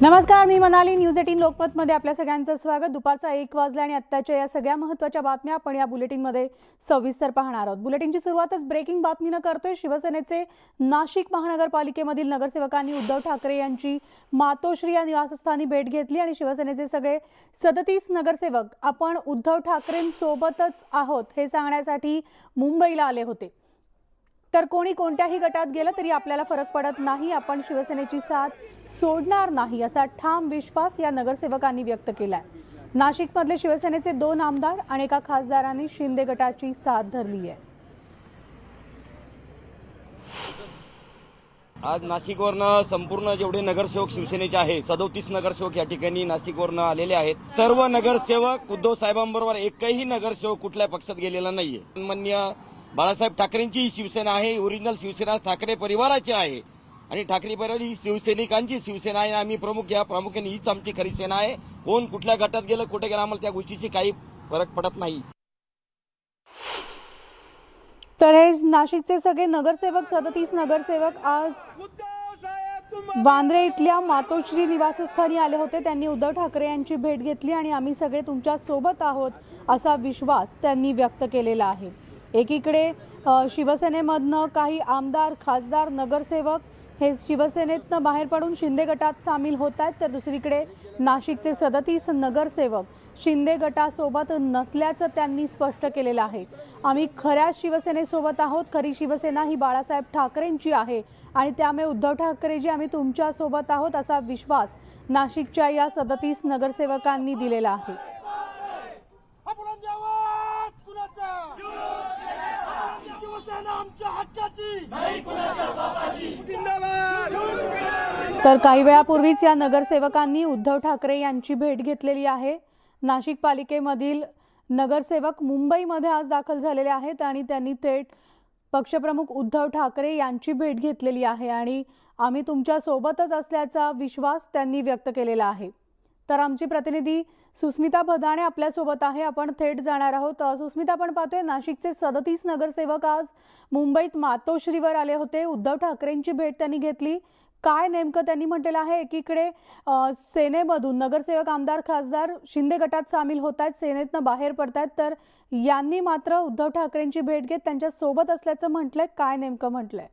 नमस्कार, मी मनाली. न्यूज 18 लोकमतमध्ये आपल्या सगळ्यांचं स्वागत. दुपारचा 1 वाजला आणि आत्ताच्या या सगळ्या महत्त्वाच्या बातम्या आपण या बुलेटिनमध्ये सविस्तर पाहणार आहोत. बुलेटिनची सुरुवातच ब्रेकिंग बातमीनं करतोय. शिवसेनेचे नाशिक महानगरपालिकेमधील नगरसेवकांनी उद्धव ठाकरे यांची मातोश्री या निवासस्थानी भेट घेतली आणि शिवसेनेचे सगळे 37 नगरसेवक आपण उद्धव ठाकरेंसोबतच आहोत हे सांगण्यासाठी मुंबईला आले होते. तर कोणी कोणत्याही गटात गेलं तरी आपल्याला फरक पडत नाही, आपण शिवसेनेची साथ सोडणार नाही असा ठाम विश्वास या नगरसेवकांनी व्यक्त केलाय. नाशिकमधले शिवसेनेचे 2 आमदार आणि एका खासदारांनी शिंदे गटाची साथ धरली आहे. आज नाशिकवरनं संपूर्ण जेवढे नगरसेवक शिवसेनेचे आहे 37 नगरसेवक या ठिकाणी नाशिकवरनं आलेले आहेत. सर्व नगरसेवक उद्धव साहेबांबरोबर एकही नगरसेवक कुठल्या पक्षात गेलेला नाहीये. सन्माननीय बाळासाहेब ठाकरेंची ही शिवसेना आहे, ओरिजिनल शिवसेना ठाकरे परिवाराची आहे आणि ठाकरे परिवार ही शिवसैनिकांची शिवसेना आहे. आम्ही प्रमुख या प्रामुख्याने हीच आमची खरी सेना आहे. कोण कुठल्या गटात गेलं कुठे गेलं आम्हाला त्या गोष्टीची काही फरक पडत नाही. तर हे नाशिकचे सगळे नगरसेवक 37 नगरसेवक आज वांद्रे इथल्या मातोश्री निवासस्थानी आले होते. त्यांनी उद्धव ठाकरे यांची भेट घेतली आणि आम्ही सगळे तुमच्या सोबत आहोत असा विश्वास त्यांनी व्यक्त केलेला आहे. एकीकडे शिवसेनेमधनं काही आमदार, खासदार, नगरसेवक हे शिवसेनेतनं बाहेर पडून शिंदे गटात सामील होत आहेत, तर दुसरीकडे नाशिकचे 37 नगरसेवक शिंदे गटासोबत नसल्याचं त्यांनी स्पष्ट केलेलं आहे. आम्ही खऱ्या शिवसेनेसोबत आहोत. खरी शिवसेना ही बाळासाहेब ठाकरेंची आहे आणि त्यामुळे उद्धव ठाकरेजी आम्ही तुमच्यासोबत आहोत असा विश्वास नाशिकच्या या 37 नगरसेवकांनी दिलेला आहे. तर काही वेळापूर्वीच या नगरसेवकांनी उद्धव ठाकरे यांची भेट घेतलेली आहे. नाशिक पालिकेमधील नगरसेवक मुंबईमध्ये आज दाखल झालेले आहेत आणि त्यांनी थेट पक्षप्रमुख उद्धव ठाकरे यांची भेट घेतलेली आहे आणि आम्ही तुमच्या सोबतच असल्याचा विश्वास त्यांनी व्यक्त केलेला आहे. तर आमची प्रतिनिधी सुस्मिता भदाणे आपल्यासोबत आहे. आपण थेट जाणार आहोत. सुस्मिता, आपण पाहतोय नाशिकचे 37 नगरसेवक आज मुंबईत मातोश्रीवर आले होते. उद्धव ठाकरेंची भेट त्यांनी घेतली. काय नेमकं त्यांनी म्हटलेलं आहे? एकीकडे सेनेमधून नगरसेवक, आमदार, खासदार शिंदे गटात सामील होत आहेत, सेनेतनं बाहेर पडतायत, तर यांनी मात्र उद्धव ठाकरेंची भेट घेत त्यांच्या सोबत असल्याचं म्हटलंय. काय नेमकं म्हटलंय?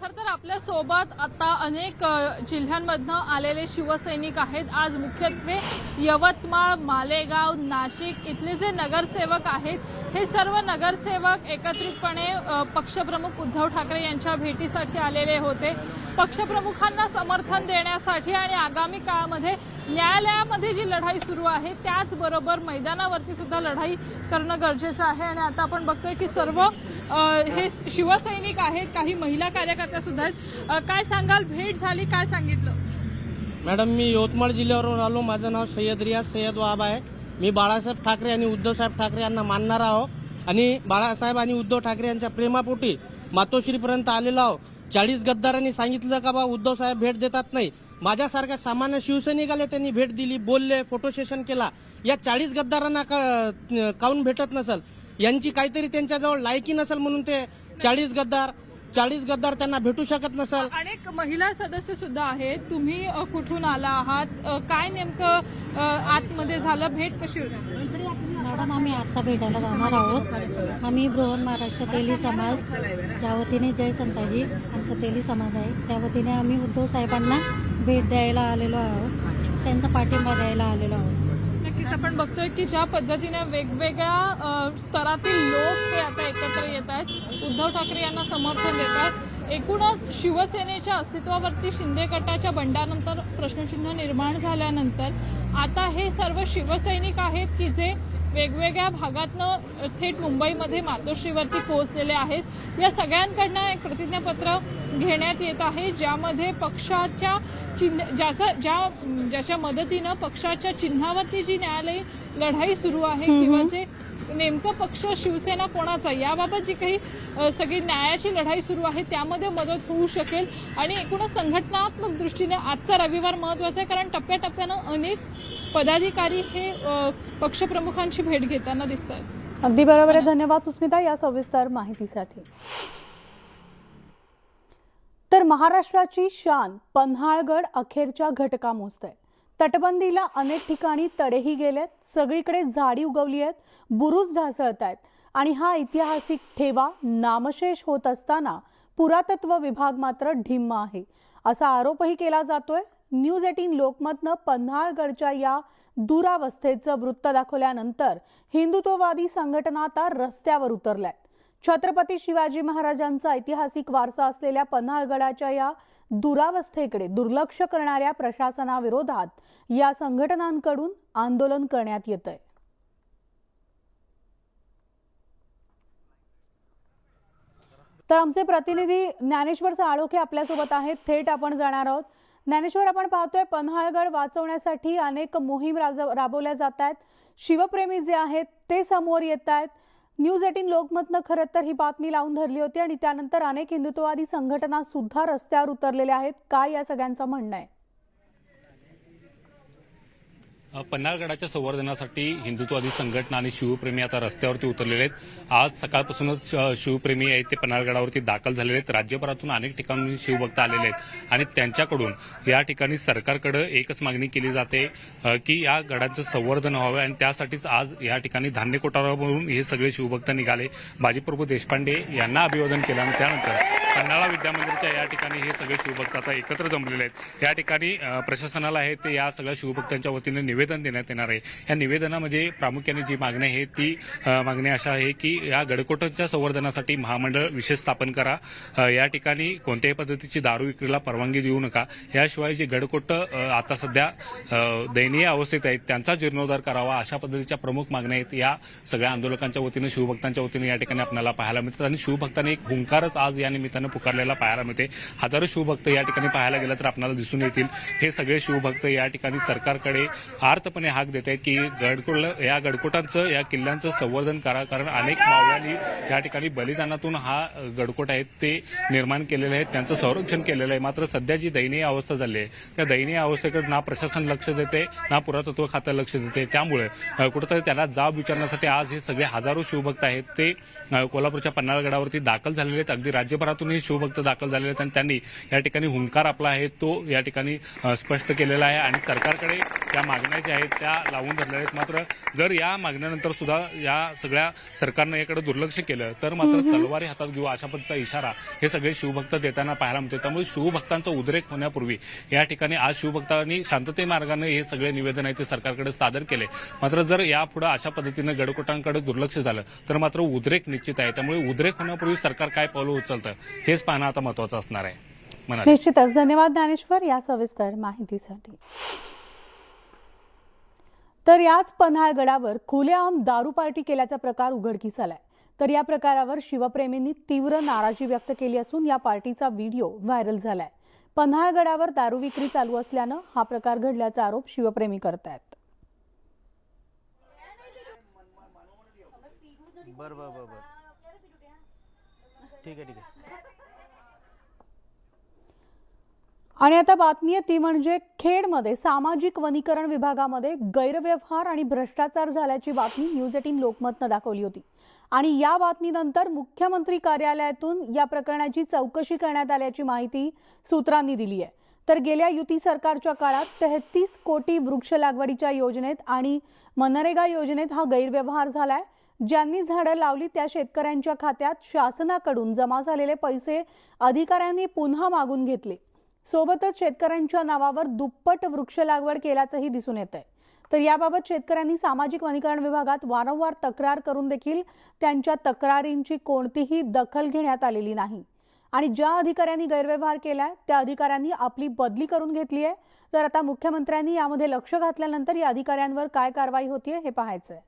खरं तर आपल्या सोबत आता अनेक जिल्ह्यांमधनं आलेले शिवसैनिक आहेत. आज मुख्यत्वे यवतमाळ, मालेगाव, नाशिक इथले जे नगरसेवक आहेत हे सर्व नगरसेवक एकत्रितपणे पक्षप्रमुख उद्धव ठाकरे यांच्या भेटीसाठी आलेले होते. पक्षप्रमुखांना समर्थन देण्यासाठी आणि आगामी काळामध्ये न्यायालयामध्ये जी लढाई सुरू आहे त्याचबरोबर मैदानावरती सुद्धा लढाई करणं गरजेचं आहे. आणि आता आपण बघतोय की सर्व हे शिवसैनिक आहेत, काही महिला कार्यकर्त्या सुद्धा आहेत. काय सांगाल? भेट झाली, काय सांगितलं? मॅडम, मी यवतमाळ जिल्ह्यावरून आलो. माझं नाव सय्यद रियाज सय्यद वाब आहे. मी बाळासाहेब ठाकरे आणि उद्धवसाहेब ठाकरे यांना मानणार आहो आणि बाळासाहेब आणि उद्धव ठाकरे यांच्या प्रेमापोटी मातोश्रीपर्यंत आलेलो आहो. 40 गद्दारांनी सांगितलं का बा उद्धव साहेब भेट देतात नाही. माझ्यासारख्या सामान्य शिवसैनिकाला त्यांनी भेट दिली, बोलले, फोटो सेशन केला. या 40 गद्दारांना काऊन भेटत नसेल? यांची काहीतरी त्यांच्याजवळ लायकी नसेल म्हणून ते 40 गद्दार त्यांना भेटू शकत नसेल. अनेक महिला सदस्य सुद्धा आहेत. तुम्ही कुठून आला आहात? काय नेमकं आतमध्ये झालं? भेट कशी होती? मॅडम, आम्ही आता भेटायला जाणार आहोत. आम्ही बृहन महाराष्ट्र तेली समाज त्या वतीने, जय संताजी आमचा तेली समाज आहे, त्या वतीने आम्ही उद्धव साहेबांना भेट द्यायला आलेलो आहोत, त्यांचा पाठिंबा द्यायला आलेलो आहोत. नक्कीच आपण बघतोय की ज्या पद्धतीने वेगवेगळ्या स्तरातील लोक हे आता एकत्र येत आहेत, उद्धव ठाकरे यांना समर्थन देत आहेत. एकूणच शिवसेनेच्या अस्तित्वावरती शिंदे गटाच्या बंडानंतर प्रश्नचिन्ह निर्माण झाल्यानंतर आता हे सर्व शिवसैनिक आहेत की जे वेगवेगळ्या भागातनं थेट मुंबईमध्ये मातोश्रीवरती पोहोचलेले आहेत. या सगळ्यांकडनं एक प्रतिज्ञापत्र घेण्यात येत आहे ज्यामध्ये पक्षाच्या ज्याच्या मदतीनं पक्षाच्या चिन्हावरती जी न्यायालयीन लढाई सुरू आहे किंवा जे नेमकं पक्ष शिवसेना कोणाचा याबाबत जी काही सगळी न्यायाची लढाई सुरू आहे त्यामध्ये मदत होऊ शकेल. आणि एकूणच संघटनात्मक दृष्टीने आजचा रविवार महत्त्वाचा आहे, कारण टप्प्याटप्प्यानं अनेक पदाधिकारी हे पक्षप्रमुखांची भेट घेताना दिसत आहेत. अगदी बरोबर आहे. धन्यवाद सुस्मिता या सविस्तर माहितीसाठी. तर महाराष्ट्राची शान पन्हाळगड अखेरच्या घटका मोजतंय. तटबंदीला अनेक ठिकाणी तडेही गेलेत, सगळीकडे झाडी उगवली आहेत, बुरुज ढासळत आहेत आणि हा ऐतिहासिक ठेवा नामशेष होत असताना पुरातत्व विभाग मात्र ढिम्म आहे असा आरोपही केला जातोय. न्यूज 18 लोकमतनं पन्हाळगडच्या या दुरावस्थेचं वृत्त दाखवल्यानंतर हिंदुत्ववादी संघटना आता रस्त्यावर उतरल्यात. छत्रपती शिवाजी महाराजांचा ऐतिहासिक वारसा असलेल्या पन्हाळगडाच्या या दुरावस्थेकडे दुर्लक्ष करणाऱ्या प्रशासनाविरोधात या संघटनांकडून आंदोलन करण्यात येतंय. तर आमचे प्रतिनिधी ज्ञानेश्वर साळोखे आपल्यासोबत आहेत. थेट आपण जाणार आहोत. ज्ञानेश्वर, आपण पाहतोय पन्हाळगड वाचवण्यासाठी अनेक मोहीम राबवल्या जात आहेत. शिवप्रेमी जे आहेत ते समोर येत आहेत. न्यूज 18 लोकमतनं खरं तर ही बातमी लावून धरली होती आणि त्यानंतर अनेक हिंदुत्ववादी संघटना सुद्धा रस्त्यावर उतरलेल्या आहेत. काय या सगळ्यांचं म्हणणं आहे? पन्हाळगडाच्या संवर्धनासाठी हिंदुत्ववादी संघटना आणि शिवप्रेमी आता रस्त्यावरती उतरलेले आहेत. आज सकाळपासूनच शिवप्रेमी आहेत ते पन्हाळगडावरती दाखल झालेले आहेत. राज्यभरातून अनेक ठिकाणून शिवभक्त आलेले आहेत आणि त्यांच्याकडून या ठिकाणी सरकारकडे एकच मागणी केली जाते की या गडाचं संवर्धन व्हावं आणि त्यासाठीच आज या ठिकाणी धान्य कोठारावरून हे सगळे शिवभक्त निघाले. बाजीप्रभू देशपांडे यांना अभिवादन केलं आणि त्यानंतर पन्हाळा विद्यामंदिरच्या या ठिकाणी हे सगळे शिवभक्त आता एकत्र जमलेले आहेत. या ठिकाणी प्रशासनाला आहे ते या सगळ्या शिवभक्तांच्या वतीने निवेदन देण्यात येणार आहे. या निवेदनामध्ये प्रामुख्याने जी मागणी आहे ती मागणी अशा आहे की या गडकोटांच्या संवर्धनासाठी महामंडळ विशेष स्थापन करा. या ठिकाणी कोणत्याही पद्धतीची दारू विक्रीला परवानगी देऊ नका. याशिवाय जे गडकोट आता सध्या दयनीय अवस्थेत आहेत त्यांचा जीर्णोद्धार करावा. अशा पद्धतीच्या प्रमुख मागण्या आहेत या सगळ्या आंदोलकांच्या वतीने शिवभक्तांच्या वतीने या ठिकाणी आपल्याला पाहायला मिळतात आणि शिवभक्तांनी एक हुंकारच आज या निमित्तानं पुकारलेला पाहायला मिळते. हजारो शिवभक्त या ठिकाणी पाहायला गेलं तर आपल्याला दिसून येतील. हे सगळे शिवभक्त या ठिकाणी सरकारकडे आर्तपणे हाक देत आहेत की या गडकोटांचं या किल्ल्यांचं संवर्धन करा. कारण अनेक मावळ्यांनी या ठिकाणी बलिदानातून हा गडकोट आहेत ते निर्माण केलेले आहेत, त्यांचं संरक्षण केलेलं आहे. मात्र सध्या जी दयनीय अवस्था झाली आहे त्या दयनीय अवस्थेकडे ना प्रशासन लक्ष देते ना पुरातत्व खातं लक्ष देते. त्यामुळे कुठेतरी त्यांना जाब विचारण्यासाठी आज हे सगळे हजारो शिवभक्त आहेत ते कोल्हापूरच्या पन्हाळगडावरती दाखल झालेले आहेत. अगदी राज्यभरातून शिवभक्त दाखल झालेले आहेत आणि त्यांनी या ठिकाणी हुंकार आपला आहे तो या ठिकाणी स्पष्ट केलेला आहे आणि सरकारकडे त्या मागण्या ज्या आहेत त्या लावून धरलेल्या आहेत. मात्र जर या मागण्यानंतर सुद्धा या सगळ्या सरकारनं याकडे दुर्लक्ष केलं तर मात्र तलवारी हातात घेऊ अशा पद्धतीचा इशारा हे सगळे शिवभक्त देताना पाहायला मिळते. त्यामुळे शिवभक्तांचा उद्रेक होण्यापूर्वी या ठिकाणी आज शिवभक्तांनी शांतते मार्गाने हे सगळे निवेदन आहे ते सरकारकडे सादर केले. मात्र जर यापुढे अशा पद्धतीनं गडकोटांकडे दुर्लक्ष झालं तर मात्र उद्रेक निश्चित आहे. त्यामुळे उद्रेक होण्यापूर्वी सरकार काय पावलं उचलतं हेच पाहणं आता महत्वाचं असणार आहे. निश्चितच. धन्यवाद ज्ञानेश्वर या सविस्तर माहितीसाठी. तर याच पन्हाळगडावर खुलेआम दारू पार्टी केल्याचा प्रकार उघडकीस आलाय. तर या प्रकारावर शिवप्रेमींनी तीव्र नाराजी व्यक्त केली असून या पार्टीचा व्हिडिओ व्हायरल झालाय. पन्हाळगडावर दारू विक्री चालू असल्यानं हा प्रकार घडल्याचा आरोप शिवप्रेमी करतायत. ठीक आहे. आणि आता बातमी आहे ती म्हणजे खेडमध्ये सामाजिक वनीकरण विभागामध्ये गैरव्यवहार आणि भ्रष्टाचार झाल्याची बातमी न्यूज 18 लोकमतनं दाखवली होती आणि या बातमीनंतर मुख्यमंत्री कार्यालयातून या प्रकरणाची चौकशी करण्यात आल्याची माहिती सूत्रांनी दिली आहे. तर गेल्या युती सरकारच्या काळात 33 कोटी वृक्ष लागवडीच्या योजनेत आणि मनरेगा योजनेत हा गैरव्यवहार झालाय. ज्यांनी झाडं लावली त्या शेतकऱ्यांच्या खात्यात शासनाकडून जमा झालेले पैसे अधिकाऱ्यांनी पुन्हा मागून घेतले. सोबतच शेतकऱ्यांच्या नावावर दुप्पट वृक्ष लागवड केल्याचंही दिसून येत आहे. तर याबाबत शेतकऱ्यांनी सामाजिक वनीकरण विभागात वारंवार तक्रार करून देखील त्यांच्या तक्रारींची कोणतीही दखल घेण्यात आलेली नाही आणि ज्या अधिकाऱ्यांनी गैरव्यवहार केलाय त्या अधिकाऱ्यांनी आपली बदली करून घेतली आहे. तर आता मुख्यमंत्र्यांनी यामध्ये लक्ष घातल्यानंतर या अधिकाऱ्यांवर काय कारवाई होतीये हे पाहायचंय.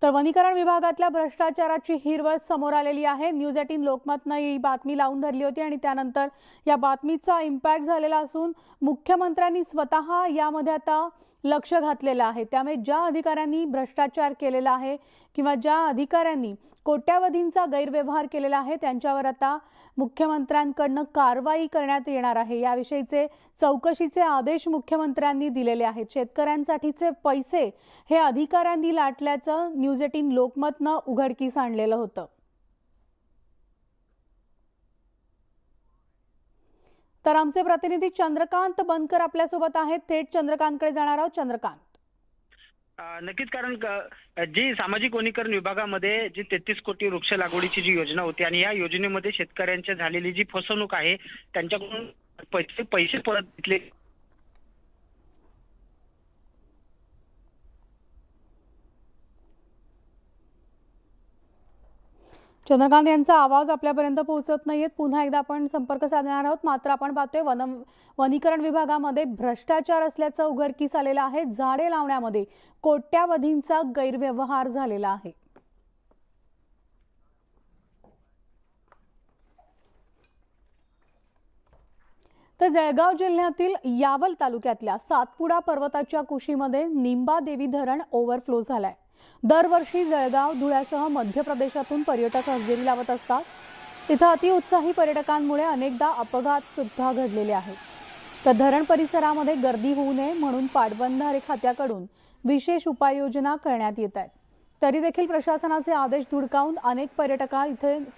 तर वनीकरण विभागातल्या भ्रष्टाचाराची हिरवळ समोर आलेली आहे. न्यूज 18 लोकमतनं ही बातमी लावून धरली होती आणि त्यानंतर या बातमीचा इम्पॅक्ट झालेला असून मुख्यमंत्र्यांनी स्वतः यामध्ये आता लक्ष घातलेलं आहे. त्यामुळे ज्या अधिकाऱ्यांनी भ्रष्टाचार केलेला आहे किंवा ज्या अधिकाऱ्यांनी कोट्यावधींचा गैरव्यवहार केलेला आहे त्यांच्यावर आता मुख्यमंत्र्यांकडून कारवाई करण्यात येणार आहे. याविषयीचे चौकशीचे आदेश मुख्यमंत्र्यांनी दिलेले आहेत. शेतकऱ्यांसाठीचे पैसे हे अधिकाऱ्यांनी लाटल्याचं न्यूज 18 लोकमतनं उघडकीस आणलेलं होतं. तर आमचे प्रतिनिधी चंद्रकांत बनकर आपल्यासोबत आहेत. थेट चंद्रकांतकडे जाणार आहोत. चंद्रकांत. नक्कीच, कारण जी सामाजिक वनीकरण विभागामध्ये जी 33 कोटी वृक्ष लागवडीची जी योजना होती आणि या योजनेमध्ये शेतकऱ्यांच्या झालेली जी फसवणूक आहे त्यांच्याकडून पैसे परत घेतले. चंद्रकांत यांचा आवाज आपल्यापर्यंत पोहोचत नाहीये. पुन्हा एकदा आपण संपर्क साधणार आहोत. मात्र आपण पाहतोय वनीकरण विभागामध्ये भ्रष्टाचार असल्याचं उघडकीस आलेलं आहे. झाडे लावण्यामध्ये कोट्यावधींचा गैरव्यवहार झालेला आहे. तर जळगाव जिल्ह्यातील यावल तालुक्यातल्या सातपुडा पर्वताच्या कुशीमध्ये निंबादेवी धरण ओव्हरफ्लो झालाय. दरवर्षी जळगाव, धुळ्यासह मध्य प्रदेशातून पर्यटक हजेरी लावत असतात. इथं अतिउत्साही पर्यटकांमुळे अनेकदा अपघात सुद्धा घडलेले आहेत. तर धरण परिसरामध्ये गर्दी होऊ नये म्हणून पाटबंधारे खात्याकडून विशेष उपाययोजना करण्यात येत आहेत. तरी देखील प्रशासनाचे आदेश धुडकावून अनेक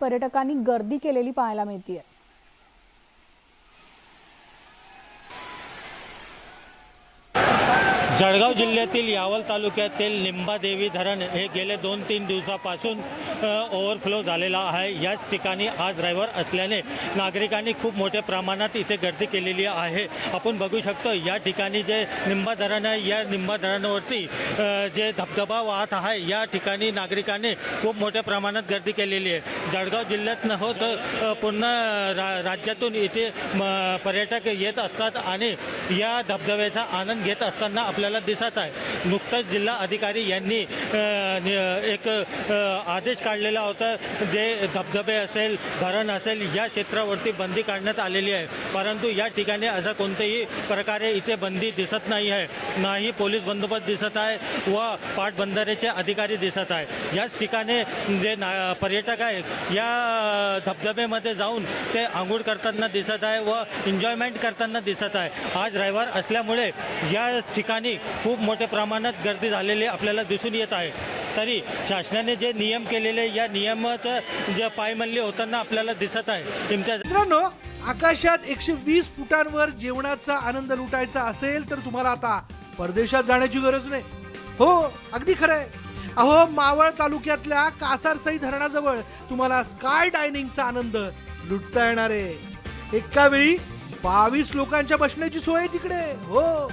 पर्यटकांनी गर्दी केलेली पाहायला मिळते. जळगाव जिल्ह्यातील यावल तालुक्यातील निंबादेवी धरण हे गेले 2-3 दिवसापासून ओव्हरफ्लो झालेला आहे. याच ठिकाणी आज रविवार असल्याने नागरिकांनी खूप मोठ्या प्रमाणात इथे गर्दी केलेली आहे. आपण बघू शकतो या ठिकाणी जे निंबा धरण आहे, या निंबा धरणावरती जे धबधबा वाहत आहे, या ठिकाणी नागरिकांनी खूप मोठ्या प्रमाणात गर्दी केलेली आहे. जळगाव जिल्ह्यात न होत पूर्ण राज्यातून इथे पर्यटक येत असतात आणि या धबधब्याचा आनंद घेत असताना आपल्याला दिसत आहे. नुकताच जिल्हा अधिकारी यांनी एक आदेश काढलेला होता. जे धबधबे असेल, धरण असेल, या क्षेत्रावरती बंदी काढण्यात आलेली आहे. परंतु या ठिकाणी असं कोणत्याही प्रकारे इथे बंदी दिसत नाही आहे. नाही पोलीस बंदोबस्त दिसत आहे व पाटबंधारेचे अधिकारी दिसत आहे. याच ठिकाणी जे पर्यटक आहेत या धबधब्यामध्ये जाऊन ते आंघोळ करताना दिसत आहे व एन्जॉयमेंट करताना दिसत आहे. आज रविवार असल्यामुळे या ठिकाणी खूप मोठ्या प्रमाणात गर्दी झालेली आपल्याला दिसून येत आहे. तरी शासनाने जे नियम केलेले, या नियमाचं जे पायमल्ली होताना आपल्याला दिसत आहे. मित्रांनो, आकाशात 120 फुटांवर जेवणाचा आनंद लुटायचा असेल तर तुम्हाला आता परदेशात जाण्याची गरज नाही. हो, अगदी खरंय. अहो, मावळ तालुक्यातल्या कासारसई धरणाजवळ तुम्हाला स्काय डायनिंगचा आनंद लुटता येणार आहे. एका वेळी 22 लोकांच्या बसण्याची सोय आहे तिकडे. हो,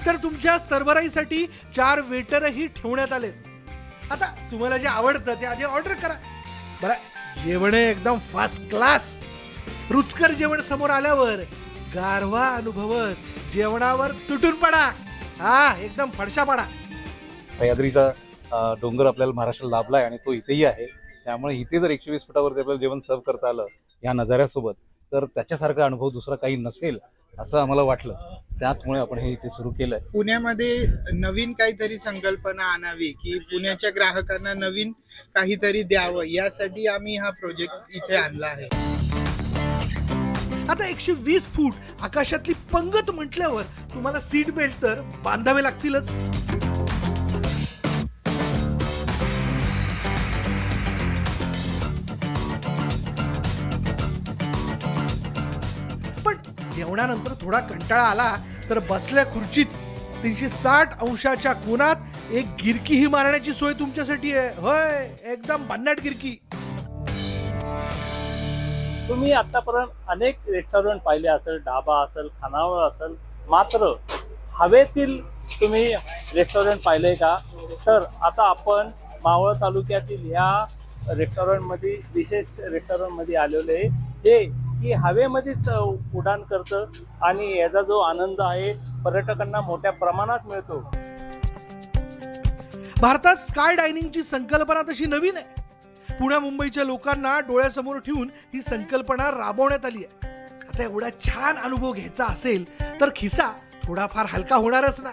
तर तुमच्या सरबराईसाठी 4 वेटरही ठेवण्यात आले. आता तुम्हाला जे आवडतं ते आधी ऑर्डर करा. बरं, जेवण एकदम फर्स्ट क्लास. रुचकर जेवण समोर आल्यावर गारवा अनुभवत जेवणावर तुटून पडा. हा, एकदम फडशा पडा. सह्याद्रीचा डोंगर आपल्याला महाराष्ट्राला लाभला आहे आणि तो इथेही आहे. त्यामुळे इथे जर 120 फुटावरती आपल्याला जेवण सर्व करता आलं या नजाऱ्यासोबत, तर त्याच्यासारखा अनुभव दुसरा काही नसेल असं आम्हाला वाटलं. त्याचमुळे आपण हे इथे सुरू केलंय. पुण्यामध्ये नवीन काहीतरी संकल्पना आणावी की पुण्याच्या ग्राहकांना नवीन काहीतरी द्यावं, यासाठी आम्ही हा प्रोजेक्ट इथे आणला आहे. आता 120 फूट आकाशातली पंगत म्हटल्यावर तुम्हाला सीट बेल्ट तर बांधावे लागतीलच. पण जेवणानंतर थोडा कंटाळा आला तर बसल्या खुर्चीत 360 अंशाच्या कोनात एक गिरकी ही मारण्याची सोय तुमच्यासाठी आहे. होय, एकदम भन्नाट गिरकी. तुम्ही आतापर्यंत अनेक रेस्टॉरंट पाहिले असेल, ढाबा असेल, खानावळ असेल, मात्र हवेतील तुम्ही रेस्टॉरंट पाहिले का? तर आता आपण मावळ तालुक्यातील ह्या रेस्टॉरंटमध्ये, विशेष रेस्टॉरंटमध्ये आलेलो आहे, जे की हवेमध्येच उड्डाण करतं आणि याचा जो आनंद आहे पर्यटकांना मोठ्या प्रमाणात मिळतो. भारतात स्काय डायनिंगची संकल्पना तशी नवीन आहे. पुण्या मुंबईच्या लोकांना डोळ्यासमोर ठेवून ही संकल्पना राबवण्यात आली आहे. आता एवढा छान अनुभव घ्यायचा असेल तर खिसा थोडाफार हलका होणारच ना.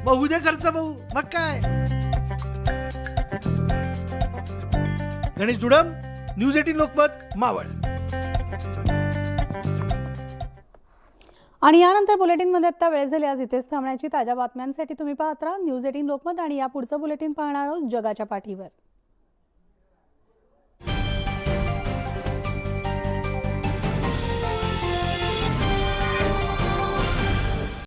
मग उद्या खर्च भाऊ, मग काय. गणेश दुडम, न्यूज 18 लोकमत, मावळ. आणि यानंतर बुलेटिनमध्ये आता वेळ झाली आज इथेच थांबण्याची. ताज्या बातम्यांसाठी तुम्ही पाहत राहा न्यूज 18 लोकमत आणि या पुढचं बुलेटिन पाहणार आहोत जगाच्या पाठीवर.